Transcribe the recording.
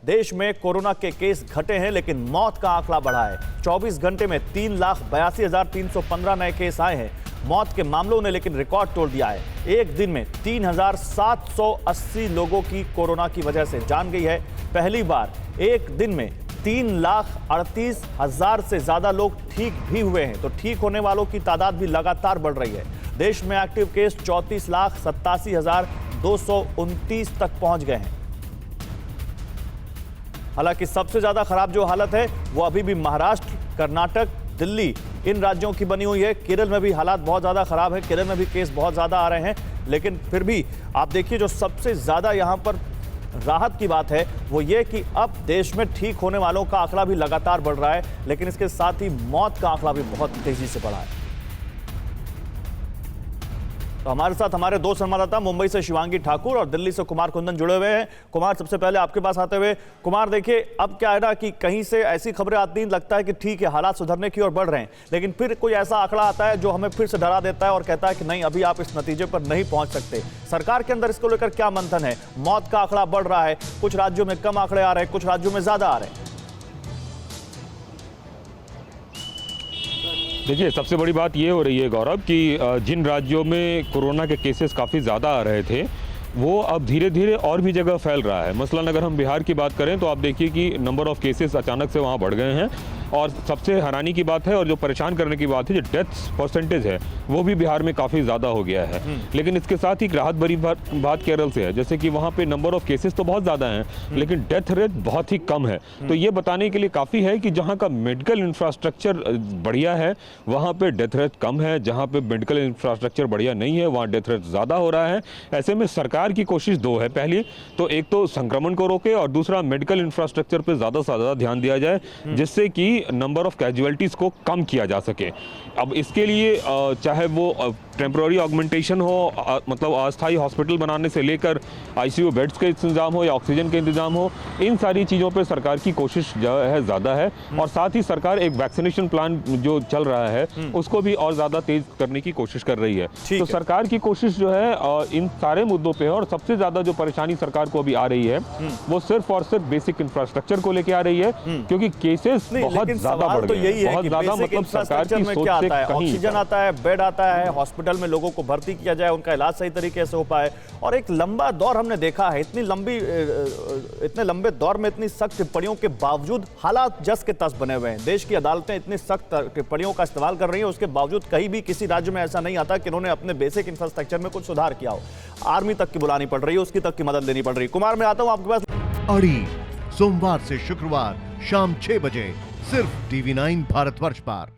देश में कोरोना के केस घटे हैं लेकिन मौत का आंकड़ा बढ़ा है। 24 घंटे में 3,82,315 नए केस आए हैं। मौत के मामलों ने लेकिन रिकॉर्ड तोड़ दिया है। एक दिन में 3,780 लोगों की कोरोना की वजह से जान गई है। पहली बार एक दिन में 3,38,000 से ज्यादा लोग ठीक भी हुए हैं। तो ठीक होने वालों की तादाद भी लगातार बढ़ रही है। देश में एक्टिव केस 34,87,229 तक पहुंच गए हैं। हालांकि सबसे ज्यादा खराब जो हालत है वो अभी भी महाराष्ट्र, कर्नाटक, दिल्ली इन राज्यों की बनी हुई है। केरल में भी हालात बहुत ज्यादा खराब है। केरल में भी केस बहुत ज्यादा आ रहे हैं। लेकिन फिर भी आप देखिए, जो सबसे ज्यादा यहां पर राहत की बात है वो ये कि अब देश में ठीक होने वालों का आंकड़ा भी लगातार बढ़ रहा है, लेकिन इसके साथ ही मौत का आंकड़ा भी बहुत तेजी से बढ़ा है। तो हमारे साथ हमारे दो संवाददाता, मुंबई से शिवांगी ठाकुर और दिल्ली से कुमार कुंदन जुड़े हुए हैं। कुमार, सबसे पहले आपके पास आते हुए, कुमार देखिए, अब क्या है ना कि कहीं से ऐसी खबरें आती हैं, लगता है कि ठीक है हालात सुधरने की ओर बढ़ रहे हैं, लेकिन फिर कोई ऐसा आंकड़ा आता है जो हमें फिर से डरा देता है और कहता है कि नहीं, अभी आप इस नतीजे पर नहीं पहुंच सकते। सरकार के अंदर इसको लेकर क्या मंथन है? मौत का आंकड़ा बढ़ रहा है, कुछ राज्यों में कम आंकड़े आ रहे हैं, कुछ राज्यों में ज्यादा आ रहे हैं। देखिए, सबसे बड़ी बात ये हो रही है गौरव कि जिन राज्यों में कोरोना के केसेस काफ़ी ज़्यादा आ रहे थे वो अब धीरे धीरे और भी जगह फैल रहा है। मसलन अगर हम बिहार की बात करें तो आप देखिए कि नंबर ऑफ़ केसेस अचानक से वहाँ बढ़ गए हैं। और सबसे हैरानी की बात है और जो परेशान करने की बात है, जो डेथ्स परसेंटेज है वो भी बिहार में काफ़ी ज़्यादा हो गया है। लेकिन इसके साथ ही राहत भरी बात केरल से है, जैसे कि वहाँ पे नंबर ऑफ़ केसेस तो बहुत ज़्यादा हैं लेकिन डेथ रेट बहुत ही कम है। तो ये बताने के लिए काफ़ी है कि जहाँ का मेडिकल इंफ्रास्ट्रक्चर बढ़िया है वहाँ पे डेथ रेट कम है, जहाँ पे मेडिकल इंफ्रास्ट्रक्चर बढ़िया नहीं है वहाँ डेथ रेट ज़्यादा हो रहा है। ऐसे में सरकार की कोशिश दो है। पहली तो एक तो संक्रमण को रोके और दूसरा मेडिकल इंफ्रास्ट्रक्चर पे ज़्यादा से ज़्यादा ध्यान दिया जाए जिससे कि नंबर ऑफ कैजुअलिटीज़ को कम किया जा सके। अब इसके लिए चाहे वो टेम्प्रोरी ऑगमेंटेशन हो, मतलब अस्थायी हॉस्पिटल बनाने से लेकर आईसीयू बेड्स के इंतजाम हो या ऑक्सीजन के इंतजाम हो, इन सारी चीज़ों पे सरकार की कोशिश जो है ज़्यादा है। और साथ ही सरकार एक वैक्सीनेशन प्लान जो चल रहा है उसको भी और ज़्यादा तेज करने की कोशिश कर रही है। तो सरकार की कोशिश जो है इन सारे मुद्दों पे है। और सबसे ज़्यादा जो परेशानी सरकार को अभी आ रही है वो सिर्फ और सिर्फ बेसिक इंफ्रास्ट्रक्चर को लेकर आ रही है, क्योंकि केसेस बहुत ज़्यादा बढ़ गए हैं। बहुत ज़्यादा, मतलब सरकार की सोच से कहीं। ऑक्सीजन आता है, बेड आता है, हॉस्पिटल में लोगों को भर्ती किया जाए, उनका इलाज सही तरीके से हो पाए। और एक लंबा दौर हमने देखा है, इतने लंबे दौर में इतनी सख्त टिप्पणियों के बावजूद हालात जस के तस बने हुए हैं। देश की अदालतें इतनी सख्त टिप्पणियों का इस्तेमाल कर रही हैं, उसके बावजूद कहीं भी किसी राज्य में ऐसा नहीं आता कि उन्होंने अपने बेसिक इंफ्रास्ट्रक्चर में कुछ सुधार किया हो। आर्मी तक की बुलानी पड़ रही है, उसकी तक की मदद लेनी पड़ रही है। कुमार, मैं आता हूं आपके पास। अड़ी सोमवार से शुक्रवार शाम 6 बजे सिर्फ TV9 भारतवर्ष पर।